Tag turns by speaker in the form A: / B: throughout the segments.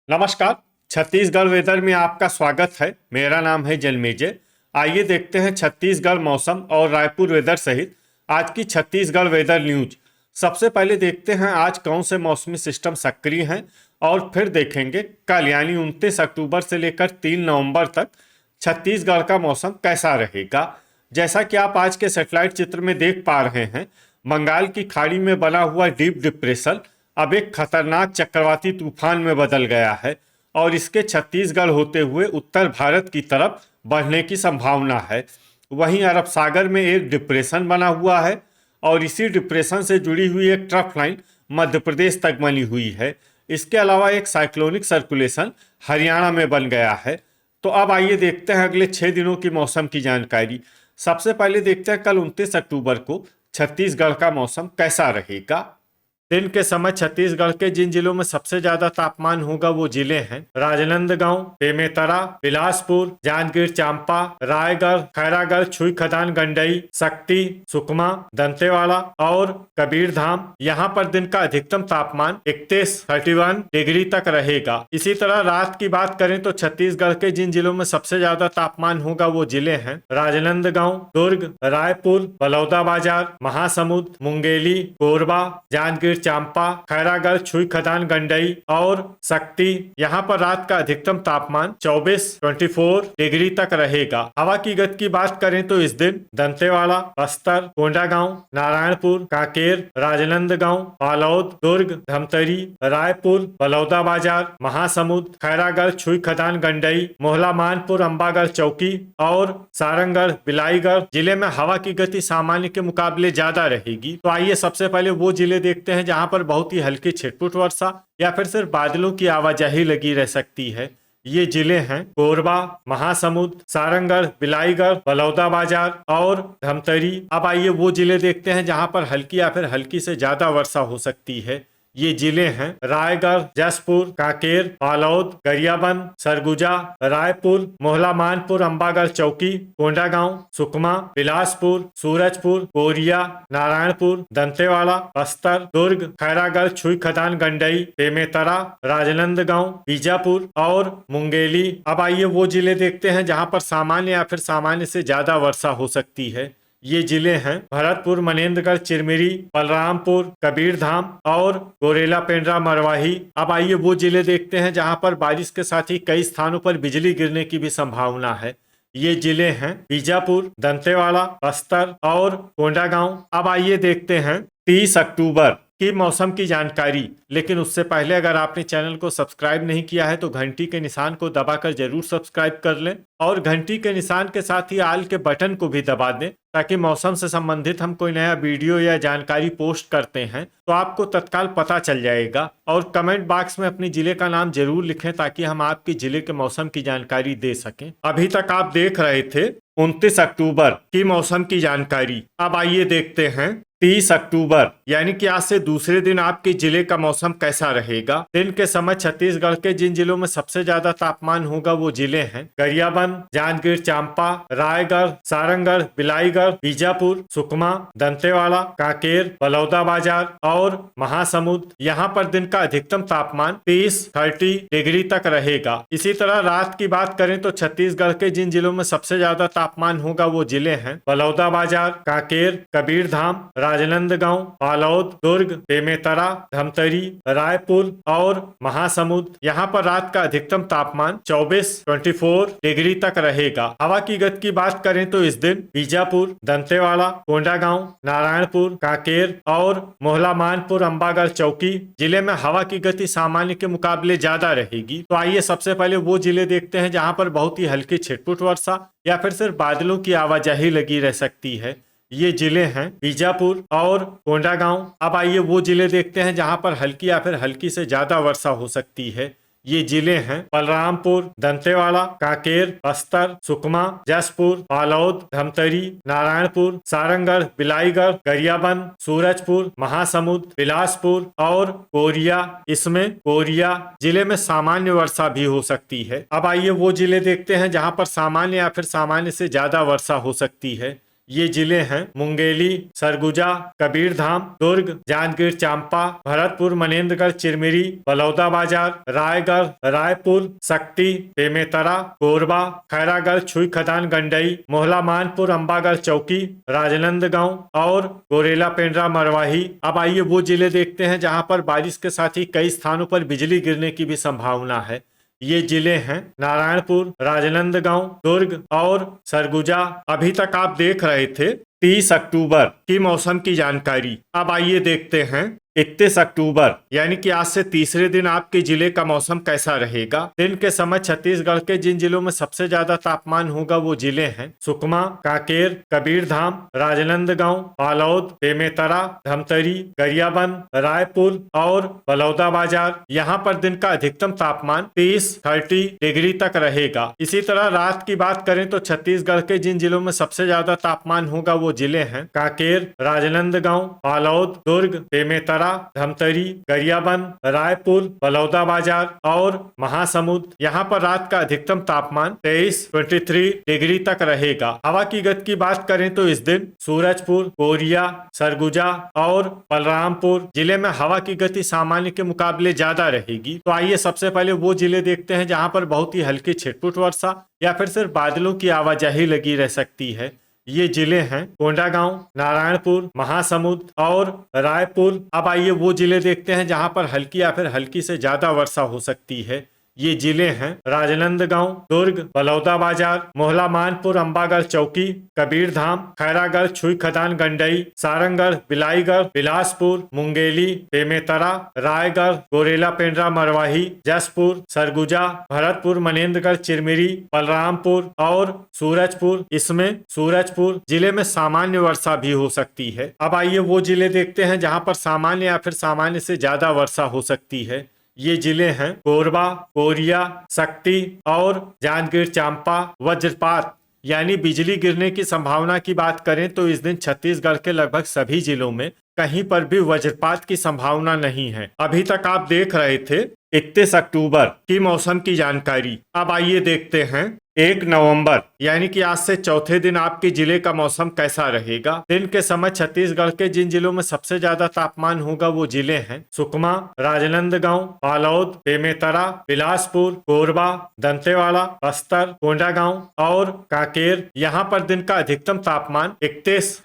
A: नमस्कार। छत्तीसगढ़ वेदर में आपका स्वागत है। मेरा नाम है जन्मेजय। आइए देखते हैं छत्तीसगढ़ मौसम और रायपुर वेदर सहित आज की छत्तीसगढ़ वेदर न्यूज। सबसे पहले देखते हैं आज कौन से मौसमी सिस्टम सक्रिय हैं और फिर देखेंगे कल यानी 29 अक्टूबर से लेकर 3 नवंबर तक छत्तीसगढ़ का मौसम कैसा रहेगा। जैसा कि आप आज के सैटेलाइट चित्र में देख पा रहे हैं, बंगाल की खाड़ी में बना हुआ डीप डिप्रेशन अब एक खतरनाक चक्रवाती तूफान में बदल गया है और इसके छत्तीसगढ़ होते हुए उत्तर भारत की तरफ बढ़ने की संभावना है। वहीं अरब सागर में एक डिप्रेशन बना हुआ है और इसी डिप्रेशन से जुड़ी हुई एक ट्रफ लाइन मध्य प्रदेश तक बनी हुई है। इसके अलावा एक साइक्लोनिक सर्कुलेशन हरियाणा में बन गया है। तो अब आइए देखते हैं अगले 6 दिनों की मौसम की जानकारी। सबसे पहले देखते हैं कल 29 अक्टूबर को छत्तीसगढ़ का मौसम कैसा रहेगा। दिन के समय छत्तीसगढ़ के जिन जिलों में सबसे ज्यादा तापमान होगा वो जिले हैं राजनांदगांव, बेमेतरा, बिलासपुर, जांजगीर चांपा, रायगढ़, खैरागढ़, छुई खदान, गंडई, शक्ति, सुकमा, दंतेवाड़ा और कबीरधाम। यहाँ पर दिन का अधिकतम तापमान 31 डिग्री तक रहेगा। इसी तरह रात की बात करें तो छत्तीसगढ़ के जिन जिलों में सबसे ज्यादा तापमान होगा वो जिले हैं राजनांदगांव, दुर्ग, रायपुर, बलौदाबाजार, महासमुंद, मुंगेली, कोरबा, जांजगीर चांपा, खैरागढ़, छुई खदान, गंडई और शक्ति। यहाँ पर रात का अधिकतम तापमान 24 डिग्री तक रहेगा। हवा की गति की बात करें तो इस दिन दंतेवाड़ा, बस्तर, कोंडागांव, नारायणपुर, कांकेर, राजनांदगांव, बालोद, दुर्ग, धमतरी, रायपुर, बलौदाबाजार, महासमुंद, खैरागढ़, छुई खदान, गंडई, मोहला मानपुर, अंबागढ़ चौकी और सारंगढ़, बिलाईगढ़ जिले में हवा की गति सामान्य के मुकाबले ज्यादा रहेगी। तो आइए सबसे पहले वो जिले देखते हैं जहां पर बहुत ही हल्की छिटपुट वर्षा या फिर सिर्फ बादलों की आवाजाही लगी रह सकती है। ये जिले हैं कोरबा, महासमुंद, सारंगढ़, बिलाईगढ़, बलौदाबाजार और धमतरी। अब आइए वो जिले देखते हैं जहां पर हल्की या फिर हल्की से ज्यादा वर्षा हो सकती है। ये जिले हैं रायगढ़, जसपुर, कांकेर, बालोद, गरियाबंद, सरगुजा, रायपुर, मोहला मानपुर, अंबागढ़ चौकी, कोंडागांव, सुकमा, बिलासपुर, सूरजपुर, कोरिया, नारायणपुर, दंतेवाड़ा, बस्तर, दुर्ग, खैरागढ़, छुई खदान, गंडई, बेमेतरा, राजनांदगांव, बीजापुर और मुंगेली। अब आइए वो जिले देखते हैं जहां पर सामान्य या फिर सामान्य से ज्यादा वर्षा हो सकती है। ये जिले हैं भरतपुर, मनेन्द्रगढ़, चिरमिरी, बलरामपुर, कबीरधाम और गोरेला, पेंड्रा, मरवाही। अब आइए वो जिले देखते हैं जहां पर बारिश के साथ ही कई स्थानों पर बिजली गिरने की भी संभावना है। ये जिले हैं बीजापुर, दंतेवाड़ा, बस्तर और कोंडागांव। अब आइए देखते हैं 30 अक्टूबर की मौसम की जानकारी। लेकिन उससे पहले अगर आपने चैनल को सब्सक्राइब नहीं किया है तो घंटी के निशान को दबाकर जरूर सब्सक्राइब कर लें और घंटी के निशान के साथ ही आल के बटन को भी दबा दें ताकि मौसम से संबंधित हम कोई नया वीडियो या जानकारी पोस्ट करते हैं तो आपको तत्काल पता चल जाएगा। और कमेंट बॉक्स में अपने जिले का नाम जरूर लिखें ताकि हम आपके जिले के मौसम की जानकारी दे सकें। अभी तक आप देख रहे थे 29 अक्टूबर की मौसम की जानकारी। अब आइए देखते हैं 30 अक्टूबर यानी कि आज से दूसरे दिन आपके जिले का मौसम कैसा रहेगा। दिन के समय छत्तीसगढ़ के जिन जिलों में सबसे ज्यादा तापमान होगा वो जिले हैं गरियाबंद, जांजगीर चांपा, रायगढ़, सारंगढ़, बिलाईगढ़, बीजापुर, सुकमा, दंतेवाड़ा, कांकेर, बलौदाबाजार और महासमुंद। यहाँ पर दिन का अधिकतम तापमान 30 डिग्री तक रहेगा। इसी तरह रात की बात करें तो छत्तीसगढ़ के जिन जिलों में सबसे ज्यादा तापमान होगा वो जिले हैं बलौदाबाजार, कांकेर, कबीरधाम, राजनांदगांव, बालोद, दुर्ग, बेमेतरा, धमतरी, रायपुर और महासमुंद। यहाँ पर रात का अधिकतम तापमान 24 डिग्री तक रहेगा। हवा की गति की बात करें तो इस दिन बीजापुर, दंतेवाड़ा, कोंडागांव, नारायणपुर, कांकेर और मोहला मानपुर, अंबागढ़ चौकी जिले में हवा की गति सामान्य के मुकाबले ज्यादा रहेगी। तो आइए सबसे पहले वो जिले देखते हैं जहां पर बहुत ही हल्की छिटपुट वर्षा या फिर सिर्फ बादलों की आवाजाही लगी रह सकती है। ये जिले हैं बीजापुर और कोंडागांव। अब आइए वो जिले देखते हैं जहां पर हल्की या फिर हल्की से ज्यादा वर्षा हो सकती है। ये जिले हैं बलरामपुर, दंतेवाड़ा, कांकेर, बस्तर, सुकमा, जसपुर, बालोद, धमतरी, नारायणपुर, सारंगढ़, बिलाईगढ़, गरियाबंद, सूरजपुर, महासमुंद, बिलासपुर और कोरिया। इसमें कोरिया जिले में सामान्य वर्षा भी हो सकती है। अब आइए वो जिले देखते हैं जहां पर सामान्य या फिर सामान्य से ज्यादा वर्षा हो सकती है। ये जिले हैं मुंगेली, सरगुजा, कबीरधाम, दुर्ग, जांजगीर चांपा, भरतपुर, मनेन्द्रगढ़, चिरमिरी, बलौदाबाजार, रायगढ़, रायपुर, शक्ति, बेमेतरा, कोरबा, खैरागढ़, छुई खदान, गंडई, मोहला मानपुर, अंबागढ़ चौकी, राजनंदगांव और गोरेला पेंड्रा मरवाही। अब आइए वो जिले देखते हैं जहां पर बारिश के साथ ही कई स्थानों पर बिजली गिरने की भी संभावना है। ये जिले हैं नारायणपुर, राजनंदगांव, दुर्ग और सरगुजा। अभी तक आप देख रहे थे 30 अक्टूबर की मौसम की जानकारी। अब आइए देखते हैं 31 अक्टूबर यानी कि आज से तीसरे दिन आपके जिले का मौसम कैसा रहेगा। दिन के समय छत्तीसगढ़ के जिन जिलों में सबसे ज्यादा तापमान होगा वो जिले हैं सुकमा, कांकेर, कबीरधाम, राजनंदगांव, बालोद, बेमेतरा, धमतरी, गरियाबंद, रायपुर और बलौदाबाजार। यहाँ पर दिन का अधिकतम तापमान 30 डिग्री तक रहेगा। इसी तरह रात की बात करें तो छत्तीसगढ़ के जिन जिलों में सबसे ज्यादा तापमान होगा वो जिले हैं कांकेर, राजनंदगांव, बालोद, दुर्ग, बेमेतरा, धमतरी, गरियाबंद, रायपुर, बलौदाबाजार और महासमुंद। यहाँ पर रात का अधिकतम तापमान 23 डिग्री तक रहेगा। हवा की गति की बात करें तो इस दिन सूरजपुर, कोरिया, सरगुजा और बलरामपुर जिले में हवा की गति सामान्य के मुकाबले ज्यादा रहेगी। तो आइए सबसे पहले वो जिले देखते हैं जहाँ पर बहुत ही हल्की छिटपुट वर्षा या फिर सिर्फ बादलों की आवाजाही लगी रह सकती है। ये जिले हैं कोंडागांव, नारायणपुर, महासमुंद और रायपुर। अब आइए वो जिले देखते हैं जहां पर हल्की या फिर हल्की से ज्यादा वर्षा हो सकती है। ये जिले हैं राजनंदगांव, दुर्ग, बलौदाबाजार, मोहला मानपुर, अंबागढ़ चौकी, कबीरधाम, खैरागढ़, छुई खदान, गंडई, सारंगढ़, बिलाईगढ़, बिलासपुर, मुंगेली, बेमेतरा, रायगढ़, गोरेला पेंड्रा मरवाही, जसपुर, सरगुजा, भरतपुर, मनेन्द्रगढ़, चिरमिरी, बलरामपुर और सूरजपुर। इसमें सूरजपुर जिले में सामान्य वर्षा भी हो सकती है। अब आइए वो जिले देखते हैं जहां पर सामान्य या फिर सामान्य से ज्यादा वर्षा हो सकती है। ये जिले हैं कोरबा, कोरिया, शक्ति और जांजगीर चांपा। वज्रपात यानी बिजली गिरने की संभावना की बात करें तो इस दिन छत्तीसगढ़ के लगभग सभी जिलों में कहीं पर भी वज्रपात की संभावना नहीं है। अभी तक आप देख रहे थे 31 अक्टूबर की मौसम की जानकारी। अब आइए देखते हैं 1 नवंबर यानी कि आज से चौथे दिन आपके जिले का मौसम कैसा रहेगा। दिन के समय छत्तीसगढ़ के जिन जिलों में सबसे ज्यादा तापमान होगा वो जिले हैं सुकमा, राजनंदगांव, बालोद, बेमेतरा, बिलासपुर, कोरबा, दंतेवाड़ा, बस्तर, कोंडागांव और कांकेर। यहाँ पर दिन का अधिकतम तापमान 31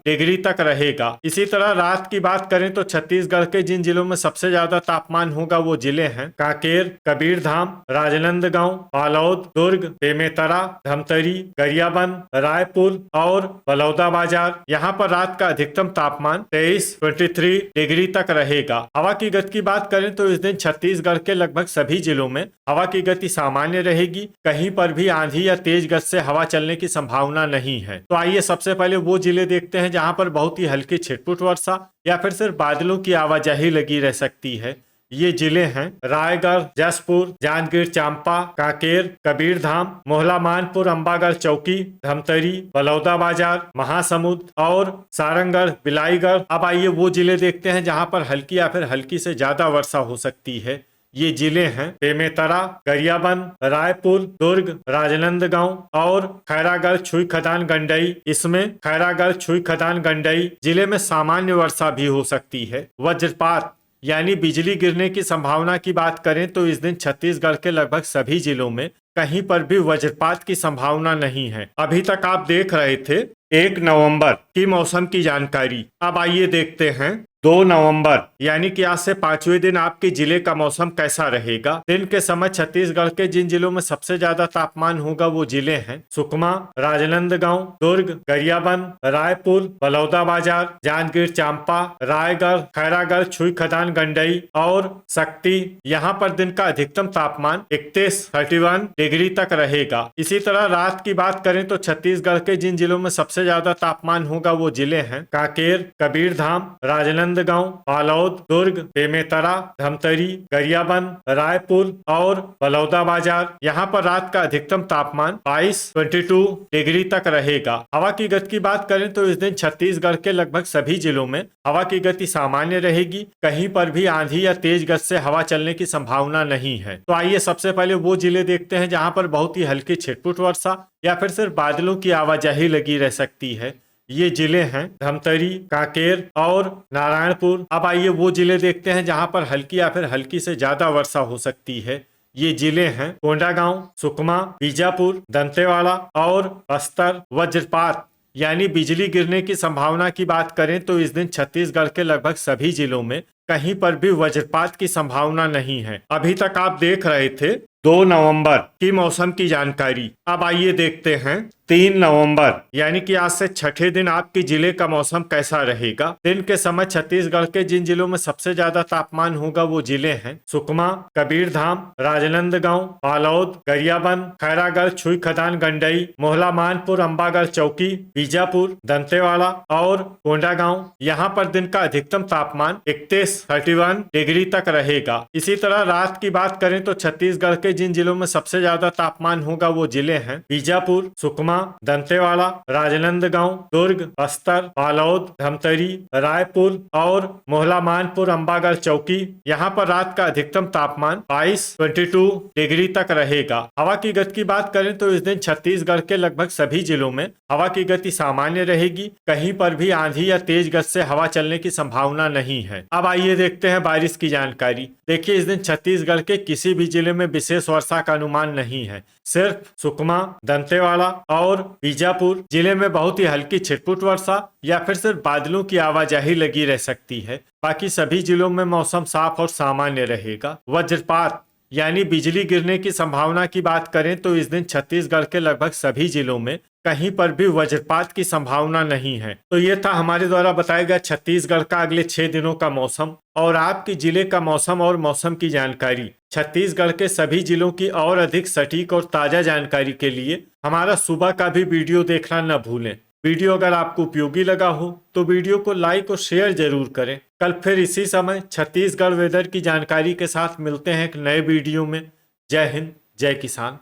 A: डिग्री तक रहेगा। इसी तरह रात की बात करें तो छत्तीसगढ़ के जिन जिलों में सबसे ज्यादा तापमान होगा वो जिले हैं कांकेर, कबीरधाम, राजनंदगांव, बालोद, दुर्ग, बेमेतरा, धमतरी, गरियाबंद, रायपुर और बलौदाबाजार। यहाँ पर रात का अधिकतम तापमान 23 डिग्री तक रहेगा। हवा की गति की बात करें तो इस दिन छत्तीसगढ़ के लगभग सभी जिलों में हवा की गति सामान्य रहेगी। कहीं पर भी आंधी या तेज गति से हवा चलने की संभावना नहीं है। तो आइए सबसे पहले वो जिले देखते हैं जहाँ पर बहुत ही हल्की छिटपुट वर्षा या फिर सिर्फ बादलों की आवाजाही लगी रह सकती है। ये जिले हैं रायगढ़, जसपुर, जांजगीर चांपा, कांकेर, कबीरधाम, मोहला मानपुर, अंबागढ़ चौकी, धमतरी, बलौदाबाजार, महासमुंद और सारंगढ़, बिलाईगढ़। अब आइए वो जिले देखते हैं जहां पर हल्की या फिर हल्की से ज्यादा वर्षा हो सकती है। ये जिले हैं बेमेतरा, गरियाबंद, रायपुर, दुर्ग, राजनंदगांव और खैरागढ़, छुई खदान, गंडई। इसमें खैरागढ़, छुई खदान, गंडई जिले में सामान्य वर्षा भी हो सकती है। वज्रपात यानी बिजली गिरने की संभावना की बात करें तो इस दिन छत्तीसगढ़ के लगभग सभी जिलों में कहीं पर भी वज्रपात की संभावना नहीं है। अभी तक आप देख रहे थे 1 नवंबर की मौसम की जानकारी। अब आइए देखते हैं 2 नवंबर यानी कि आज से 5वें दिन आपके जिले का मौसम कैसा रहेगा। दिन के समय छत्तीसगढ़ के जिन जिलों में सबसे ज्यादा तापमान होगा वो जिले हैं सुकमा, राजनंदगांव, दुर्ग, गरियाबंद, रायपुर, बलौदाबाजार, जांजगीर चांपा, रायगढ़, खैरागढ़, छुई खदान, गंडई और शक्ति। यहाँ पर दिन का अधिकतम तापमान 31 डिग्री तक रहेगा। इसी तरह रात की बात करें तो छत्तीसगढ़ के जिन जिलों में सबसे ज्यादा तापमान होगा वो जिले हैं कांकेर, कबीरधाम, राजनंदगांव राजनांदगांव, बालोद, दुर्ग, बेमेतरा, धमतरी, गरियाबंद, रायपुर और बलौदाबाजार। यहाँ पर रात का अधिकतम तापमान 22 डिग्री तक रहेगा। हवा की गति की बात करें तो इस दिन छत्तीसगढ़ के लगभग सभी जिलों में हवा की गति सामान्य रहेगी। कहीं पर भी आंधी या तेज गति से हवा चलने की संभावना नहीं है। तो आइए सबसे पहले वो जिले देखते हैं जहां पर बहुत ही हल्की छिटपुट वर्षा या फिर सिर्फ बादलों की आवाजाही लगी रह सकती है। ये जिले हैं धमतरी, कांकेर और नारायणपुर। अब आइए वो जिले देखते हैं जहां पर हल्की या फिर हल्की से ज्यादा वर्षा हो सकती है। ये जिले हैं कोंडागांव, सुकमा, बीजापुर, दंतेवाड़ा और बस्तर। वज्रपात यानी बिजली गिरने की संभावना की बात करें तो इस दिन छत्तीसगढ़ के लगभग सभी जिलों में कहीं पर भी वज्रपात की संभावना नहीं है। अभी तक आप देख रहे थे 2 नवंबर की मौसम की जानकारी। अब आइए देखते हैं 3 नवंबर यानी कि आज से छठे दिन आपके जिले का मौसम कैसा रहेगा। दिन के समय छत्तीसगढ़ के जिन जिलों में सबसे ज्यादा तापमान होगा वो जिले हैं सुकमा, कबीरधाम, राजनांदगांव, बालोद, गरियाबंद, खैरागढ़, छुई खदान, गंडई, मोहला, मानपुर, अंबागढ़ चौकी, बीजापुर, दंतेवाड़ा और कोंडागांव। यहाँ पर दिन का अधिकतम तापमान 31 डिग्री तक रहेगा। इसी तरह रात की बात करें तो छत्तीसगढ़ के जिन जिलों में सबसे ज्यादा तापमान होगा वो जिले हैं बीजापुर, सुकमा, दंतेवाड़ा, राजनांदगांव, दुर्ग, बस्तर, बालोद, धमतरी, रायपुर और मोहला, मानपुर, अंबागढ़ चौकी। यहाँ पर रात का अधिकतम तापमान 22 डिग्री तक रहेगा। हवा की गति की बात करें तो इस दिन छत्तीसगढ़ के लगभग सभी जिलों में हवा की गति सामान्य रहेगी। कहीं पर भी आंधी या तेज गति से हवा चलने की संभावना नहीं है। अब आइए देखते हैं बारिश की जानकारी। देखिए इस दिन छत्तीसगढ़ के किसी भी जिले में विशेष वर्षा का अनुमान नहीं है। सिर्फ सुकमा, दंतेवाड़ा और बीजापुर जिले में बहुत ही हल्की छिटपुट वर्षा या फिर सिर्फ बादलों की आवाजाही लगी रह सकती है। बाकी सभी जिलों में मौसम साफ और सामान्य रहेगा। वज्रपात यानी बिजली गिरने की संभावना की बात करें तो इस दिन छत्तीसगढ़ के लगभग सभी जिलों में कहीं पर भी वज्रपात की संभावना नहीं है। तो ये था हमारे द्वारा बताया गया छत्तीसगढ़ का अगले 6 दिनों का मौसम और आपके जिले का मौसम और मौसम की जानकारी। छत्तीसगढ़ के सभी जिलों की और अधिक सटीक और ताजा जानकारी के लिए हमारा सुबह का भी वीडियो देखना न भूलें। वीडियो अगर आपको उपयोगी लगा हो तो वीडियो को लाइक और शेयर जरूर करें। कल फिर इसी समय छत्तीसगढ़ वेदर की जानकारी के साथ मिलते हैं एक नए वीडियो में। जय हिंद, जय किसान।